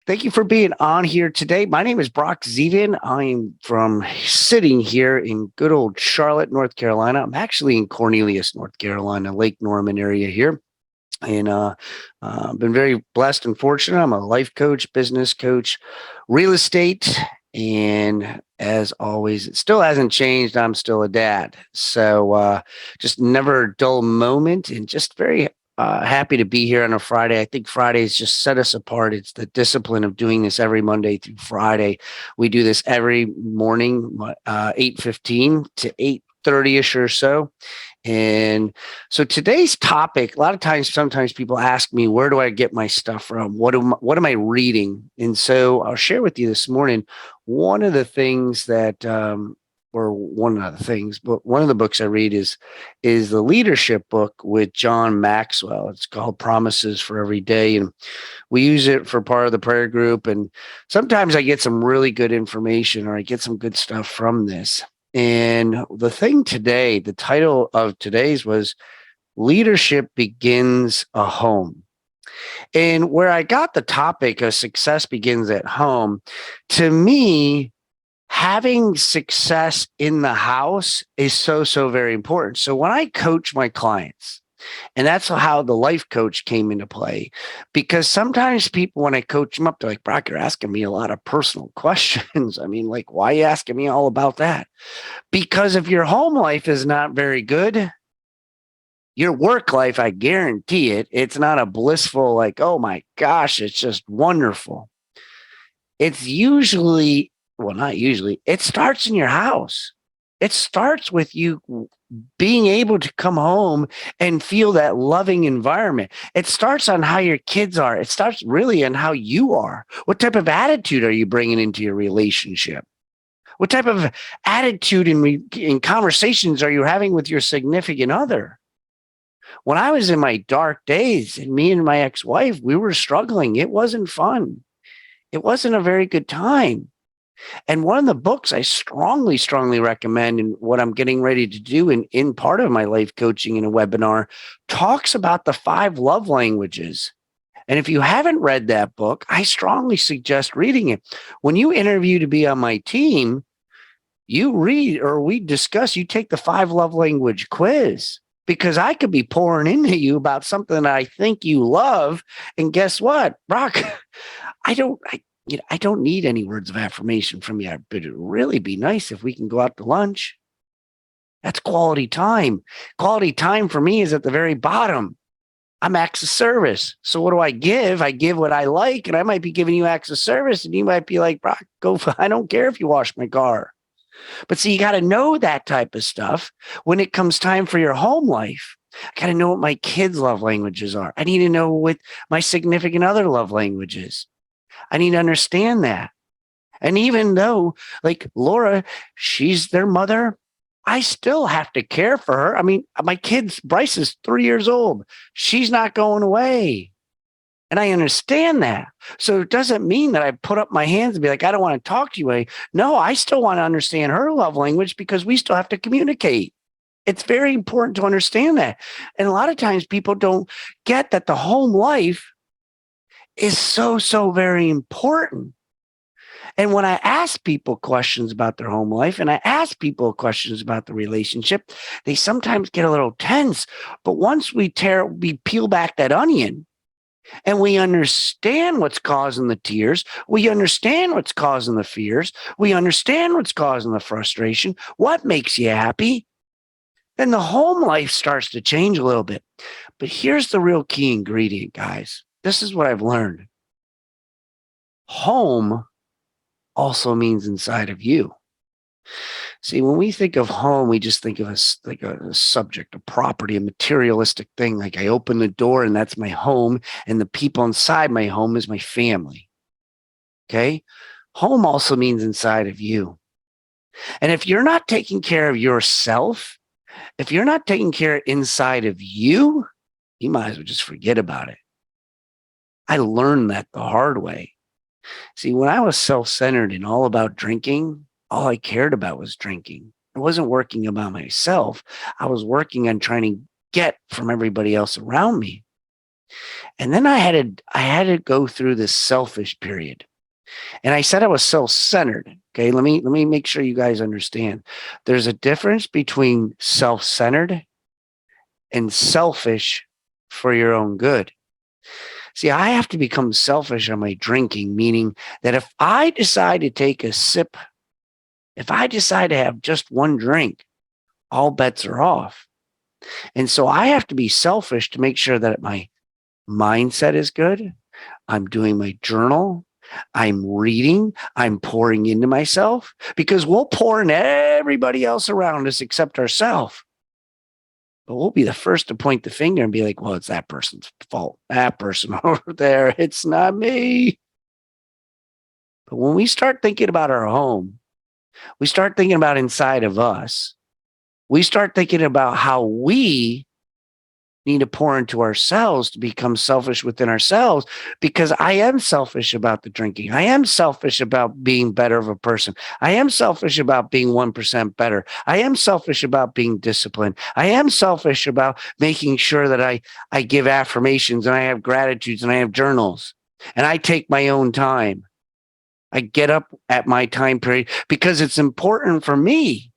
Thank you for being on here today. My name is Brock Zieven. I'm from sitting here in good old Charlotte, North Carolina. I'm actually in Cornelius, North Carolina, Lake Norman area here. And been very blessed and fortunate. I'm a life coach, business coach, real estate. And as always, it still hasn't changed. I'm still a dad. So just never a dull moment and just very happy to be here on a Friday. I think Fridays just set us apart. It's the discipline of doing this every Monday through Friday. We do this every morning, 8:15 to 8:30ish or so. And so today's topic, a lot of times, sometimes people ask me, where do I get my stuff from? What am I reading? And so I'll share with you this morning, one of the things that, or one of the things, but one of the books I read is the leadership book with John Maxwell. It's called Promises for Every Day. And we use it for part of the prayer group. And sometimes I get some really good information or I get some good stuff from this. And the thing today, the title of today's was Leadership Begins a Home. And where I got the topic of success begins at home, to me, having success in the house is so very important. So when I coach my clients, and that's how the life coach came into play, because sometimes people, when I coach them up, they're like, Brock, you're asking me a lot of personal questions. I mean, like, why are you asking me all about that? Because if your home life is not very good, your work life, I guarantee it, it's not a blissful, like, oh my gosh, it's just wonderful. It's usually, well, not usually, it starts in your house. It starts with you being able to come home and feel that loving environment. It starts on how your kids are. It starts really on how you are. What type of attitude are you bringing into your relationship? What type of attitude in conversations are you having with your significant other? When I was in my dark days and me and my ex-wife, we were struggling. It wasn't fun. It wasn't a very good time. And one of the books I strongly recommend, and what I'm getting ready to do in part of my life coaching in a webinar, talks about the 5 love languages. And if you haven't read that book, I strongly suggest reading it. When you interview to be on my team, you read or we discuss, you take the 5 love language quiz, because I could be pouring into you about something that I think you love. And guess what, Brock? I don't need any words of affirmation from you, but it'd really be nice if we can go out to lunch. That's quality time. Quality time for me is at the very bottom. I'm acts of service. So what do I give? I give what I like, and I might be giving you acts of service, and you might be like, Brock, I don't care if you wash my car. But see, you got to know that type of stuff when it comes time for your home life. I got to know what my kids' love languages are. I need to know what my significant other love language is. I need to understand that. And even though, like Laura, she's their mother, I still have to care for her. I mean, my kids, Bryce is 3 years old. She's not going away. And I understand that. So it doesn't mean that I put up my hands and be like, I don't want to talk to you. No, I still want to understand her love language because we still have to communicate. It's very important to understand that. And a lot of times people don't get that the home life is so very important. And when I ask people questions about their home life and I ask people questions about the relationship, they sometimes get a little tense. But once we peel back that onion and we understand what's causing the tears, we understand what's causing the fears, we understand what's causing the frustration, what makes you happy, then the home life starts to change a little bit. But here's the real key ingredient, guys. This is what I've learned. Home also means inside of you. See, when we think of home, we just think of like a subject, a property, a materialistic thing. Like I open the door and that's my home, and the people inside my home is my family. Okay? Home also means inside of you. And if you're not taking care of yourself, if you're not taking care inside of you, you might as well just forget about it. I learned that the hard way. See, when I was self-centered and all about drinking, all I cared about was drinking. I wasn't working about myself. I was working on trying to get from everybody else around me. And then I had to go through this selfish period. And I said I was self-centered. Okay, let me make sure you guys understand. There's a difference between self-centered and selfish for your own good. See, I have to become selfish on my drinking, meaning that if I decide to take a sip, if I decide to have just one drink, all bets are off. And so I have to be selfish to make sure that my mindset is good. I'm doing my journal. I'm reading. I'm pouring into myself because we'll pour in everybody else around us except ourselves. But we'll be the first to point the finger and be like, well, it's that person's fault. That person over there. It's not me. But when we start thinking about our home, we start thinking about inside of us. We start thinking about how we need to pour into ourselves to become selfish within ourselves, because I am selfish about the drinking. I am selfish about being better of a person. I am selfish about being 1% better. I am selfish about being disciplined. I am selfish about making sure that I give affirmations and I have gratitudes and I have journals and I take my own time. I get up at my time period because it's important for me.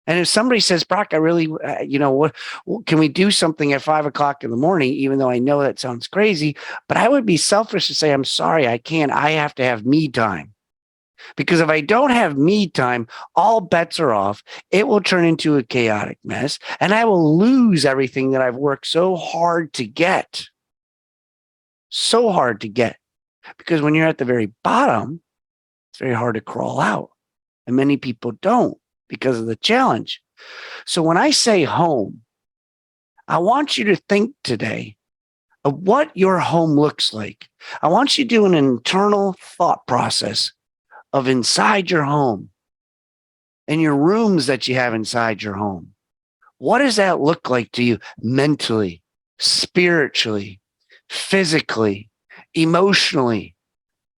And if somebody says, Brock, I really, what can we do something at 5 o'clock in the morning, even though I know that sounds crazy, but I would be selfish to say, I'm sorry, I can't. I have to have me time. Because if I don't have me time, all bets are off. It will turn into a chaotic mess and I will lose everything that I've worked so hard to get. So hard to get. Because when you're at the very bottom, it's very hard to crawl out. And many people don't, because of the challenge. So when I say home, I want you to think today of what your home looks like. I want you to do an internal thought process of inside your home and your rooms that you have inside your home. What does that look like to you mentally, spiritually, physically, emotionally?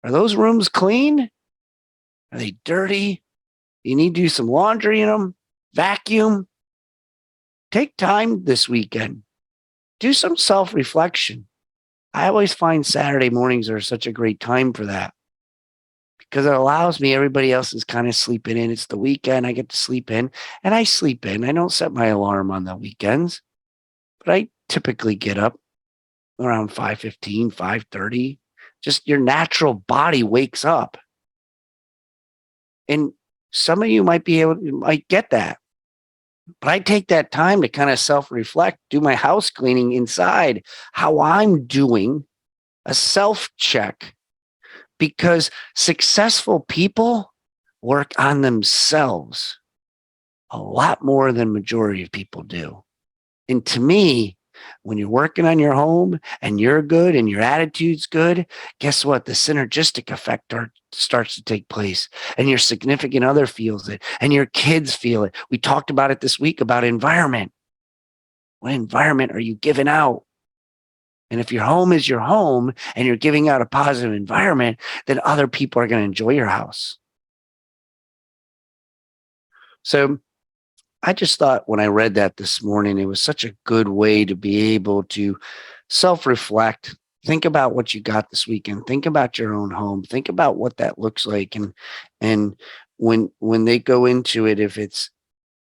Are those rooms clean? Are they dirty? You need to do some laundry in them, vacuum. Take time this weekend. Do some self-reflection. I always find Saturday mornings are such a great time for that because it allows me, everybody else is kind of sleeping in. It's the weekend. I get to sleep in and I sleep in. I don't set my alarm on the weekends, but I typically get up around 5:15, 5:30. Just your natural body wakes up. And some of you might get that. But I take that time to kind of self-reflect, do my house cleaning inside, how I'm doing, a self-check, because successful people work on themselves a lot more than majority of people do. And to me, when you're working on your home and you're good and your attitude's good, guess what? The synergistic effect starts to take place and your significant other feels it and your kids feel it. We talked about it this week about environment. What environment are you giving out? And if your home is your home and you're giving out a positive environment, then other people are going to enjoy your house. So I just thought when I read that this morning, it was such a good way to be able to self-reflect, think about what you got this weekend, think about your own home, think about what that looks like. And when they go into it, if it's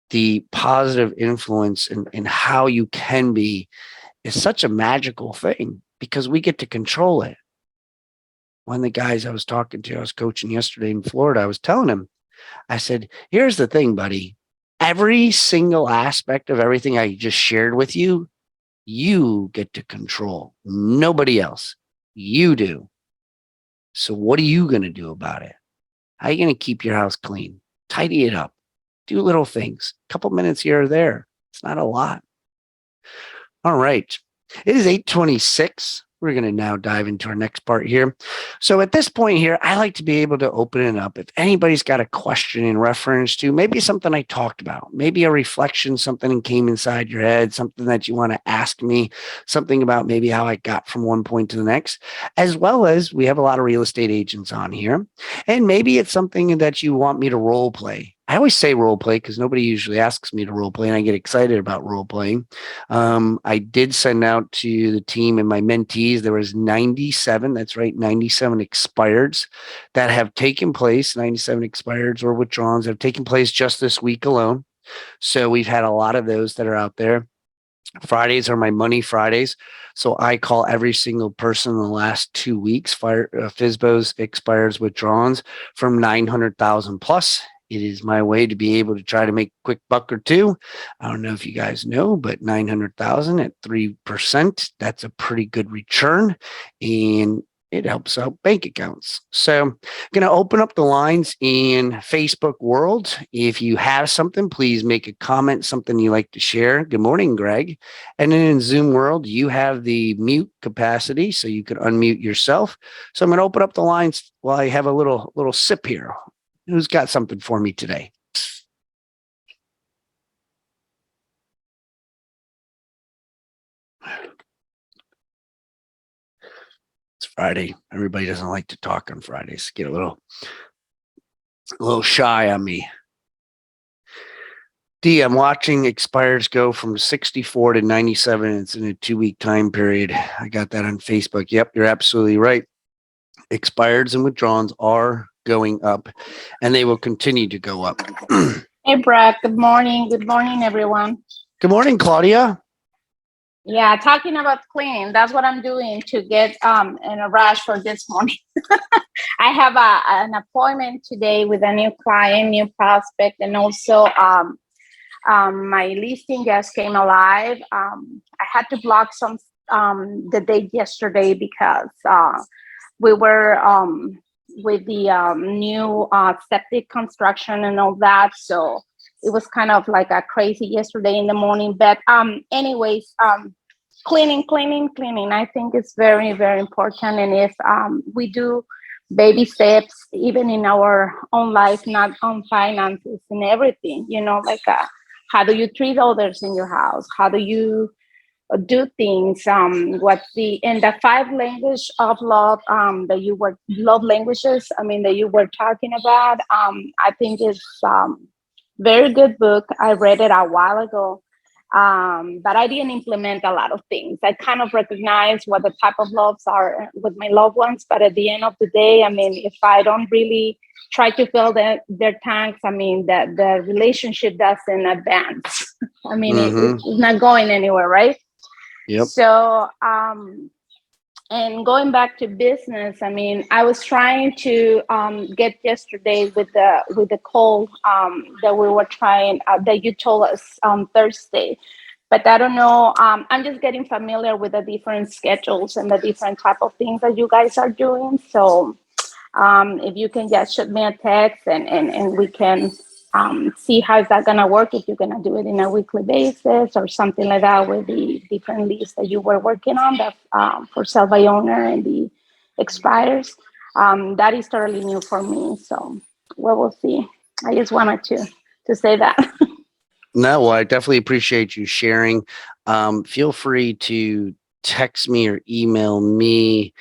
the positive influence and how you can be, is such a magical thing because we get to control it. One of the guys I was talking to, I was coaching yesterday in Florida, I was telling him, I said, here's the thing, buddy. Every single aspect of everything I just shared with you, you get to control. Nobody else. You do. So what are you going to do about it? How are you going to keep your house clean? Tidy it up. Do little things. A couple minutes here or there. It's not a lot. All right. It is 8:26. We're going to now dive into our next part here. So at this point here, I like to be able to open it up. If anybody's got a question in reference to maybe something I talked about, maybe a reflection, something that came inside your head, something that you want to ask me, something about maybe how I got from one point to the next, as well as we have a lot of real estate agents on here. And maybe it's something that you want me to role play. I always say role play because nobody usually asks me to role play, and I get excited about role playing. I did send out to the team and my mentees, there was 97, that's right, 97 expireds that have taken place, 97 expireds or withdrawals that have taken place just this week alone. So we've had a lot of those that are out there. Fridays are my money Fridays. So I call every single person in the last 2 weeks, FSBOs, expires, withdrawals from 900,000 plus. It is my way to be able to try to make a quick buck or two. I don't know if you guys know, but 900,000 at 3%, that's a pretty good return. And it helps out bank accounts. So I'm going to open up the lines in Facebook world. If you have something, please make a comment, something you like to share. Good morning, Greg. And then in Zoom world, you have the mute capacity, so you can unmute yourself. So I'm going to open up the lines while I have a little sip here. Who's got something for me today? It's Friday. Everybody doesn't like to talk on Fridays. Get a little shy on me. D, I'm watching expires go from 64 to 97. It's in a 2-week time period. I got that on Facebook. Yep, you're absolutely right. Expireds and withdrawals are going up, and they will continue to go up. Hey, Brad. Good morning. Good morning, everyone. Good morning, Claudia. Yeah, talking about cleaning. That's what I'm doing to get in a rush for this morning. I have an appointment today with a new client, new prospect, and also my listing just came alive. I had to block some the date yesterday because we were with the new septic construction and all that. So it was kind of like a crazy yesterday in the morning. But anyways, cleaning. I think it's very, very important. And if we do baby steps, even in our own life, not on finances and everything, like how do you treat others in your house? How do you do things? What's the 5 language of love that you were love languages? That you were talking about. I think it's very good book. I read it a while ago, but I didn't implement a lot of things. I kind of recognize what the type of loves are with my loved ones, but at the end of the day, if I don't really try to fill their tanks, that the relationship doesn't advance. It's not going anywhere, right? Yep. So, and going back to business, I was trying to get yesterday with the call that we were trying that you told us on Thursday, but I don't know. I'm just getting familiar with the different schedules and the different type of things that you guys are doing. So, if you can just shoot me a text and we can see how is that gonna work, if you're gonna do it in a weekly basis or something like that with the different lists that you were working on that for sell by owner and the expires. That is totally new for me. So we'll see. I just wanted to say that. No, well, I definitely appreciate you sharing. Feel free to text me or email me.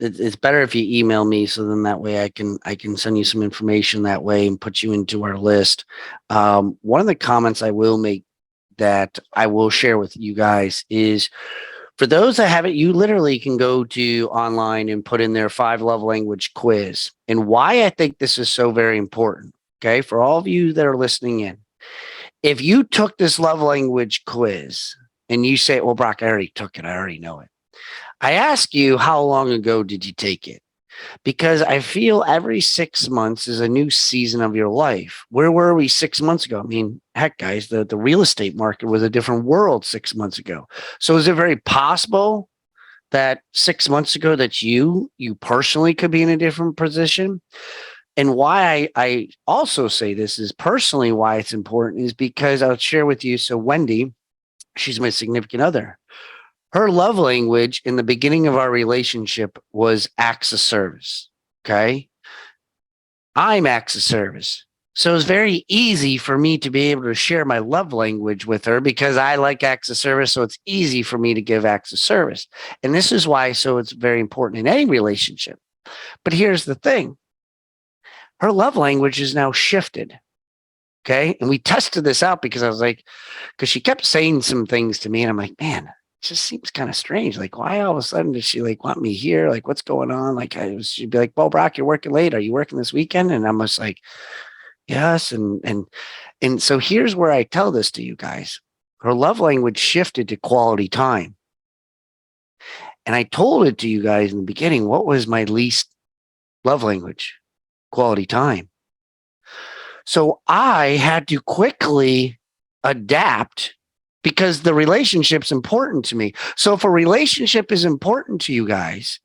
It's better if you email me, so then that way I can send you some information that way and put you into our list. One of the comments I will make that I will share with you guys is, for those that haven't, you literally can go to online and put in their 5 love language quiz. And why I think this is so very important, okay, for all of you that are listening in. If you took this love language quiz and you say, well, Brock, I already took it, I already know it. I ask you, how long ago did you take it? Because I feel every 6 months is a new season of your life. Where were we 6 months ago? Heck, guys, the real estate market was a different world 6 months ago. So is it very possible that 6 months ago that you personally could be in a different position? And why I also say this is personally why it's important is because I'll share with you. So Wendy, she's my significant other. Her love language in the beginning of our relationship was acts of service. Okay. I'm acts of service. So it's very easy for me to be able to share my love language with her because I like acts of service. So it's easy for me to give acts of service. And this is why, so it's very important in any relationship. But here's the thing. her love language is now shifted. Okay. And we tested this out because I was like, because she kept saying some things to me, and I'm like, man, it just seems kind of strange. Like, why all of a sudden does she like want me here? Like, what's going on? Like, she'd be like, well, Brock, you're working late. Are you working this weekend? And I'm just like, yes. And so here's where I tell this to you guys. Her love language shifted to quality time. And I told it to you guys in the beginning. What was my least love language? Quality time. So I had to quickly adapt because the relationship's important to me. So if a relationship is important to you guys,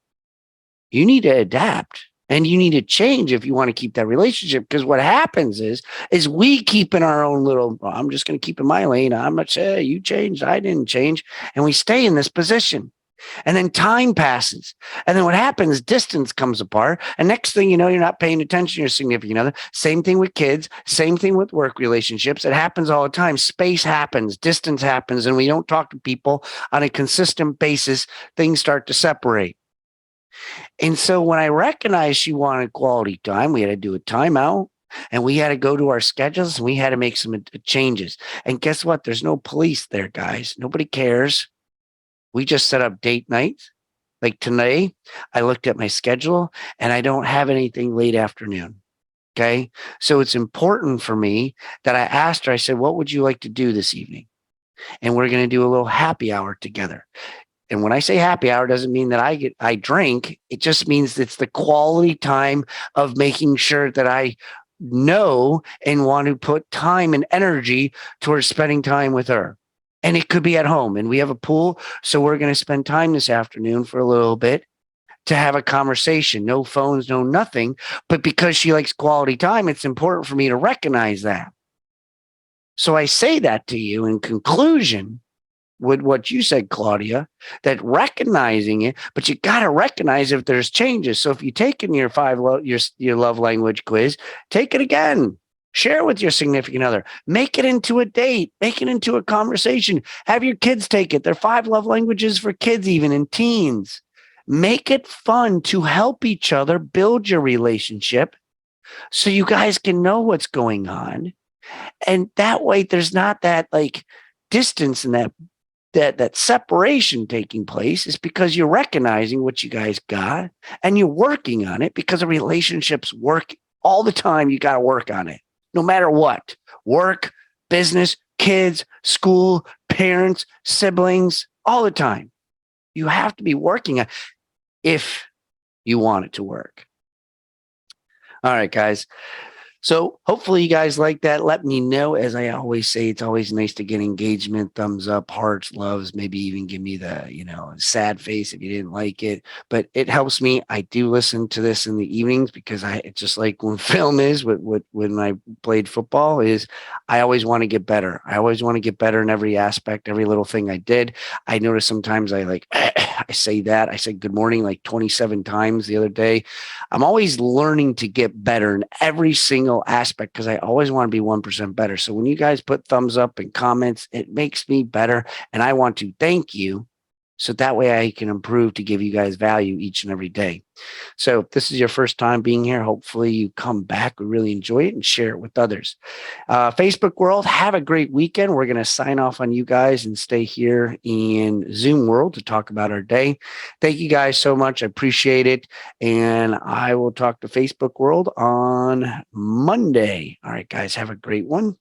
you need to adapt and you need to change if you want to keep that relationship. Because what happens is we keep in our own little, well, I'm just going to keep in my lane. I'm not saying you changed. I didn't change. And we stay in this position. And then time passes. And then what happens? Distance comes apart. And next thing you know, you're not paying attention to your significant other. Same thing with kids. Same thing with work relationships. It happens all the time. Space happens. Distance happens. And we don't talk to people on a consistent basis. Things start to separate. And so when I recognized she wanted quality time, we had to do a timeout. And we had to go to our schedules and we had to make some changes. And guess what? There's no police there, guys. Nobody cares. We just set up date nights. Like today, I looked at my schedule and I don't have anything late afternoon. Okay. So it's important for me that I asked her, I said, what would you like to do this evening? And we're going to do a little happy hour together. And when I say happy hour, doesn't mean that I drink. It just means it's the quality time of making sure that I know and want to put time and energy towards spending time with her. And it could be at home, and we have a pool. So we're going to spend time this afternoon for a little bit to have a conversation. No phones, no nothing. But because she likes quality time, it's important for me to recognize that. So I say that to you in conclusion with what you said, Claudia, that recognizing it, but you got to recognize if there's changes. So if you take in your your love language quiz, take it again. Share with your significant other. Make it into a date. Make it into a conversation. Have your kids take it. There are 5 love languages for kids, even in teens. Make it fun to help each other build your relationship so you guys can know what's going on. And that way there's not that like distance and that separation taking place. Is because you're recognizing what you guys got and you're working on it, because the relationships work all the time. You got to work on it. No matter what, work, business, kids, school, parents, siblings, all the time. You have to be working on if you want it to work. All right, guys. So hopefully you guys like that. Let me know. As I always say, it's always nice to get engagement, thumbs up, hearts, loves, maybe even give me the, sad face if you didn't like it. But it helps me. I do listen to this in the evenings because it's just like when film is when I played football is I always want to get better. I always want to get better in every aspect, every little thing I did. I notice sometimes I say that. I said good morning like 27 times the other day. I'm always learning to get better in every single aspect because I always want to be 1% better. So when you guys put thumbs up and comments, it makes me better. And I want to thank you so that way I can improve to give you guys value each and every day. So if this is your first time being here, hopefully you come back, we really enjoy it, and share it with others. Facebook world, have a great weekend. We're going to sign off on you guys and stay here in Zoom world to talk about our day. Thank you guys so much. I appreciate it. And I will talk to Facebook world on Monday. All right, guys, have a great one.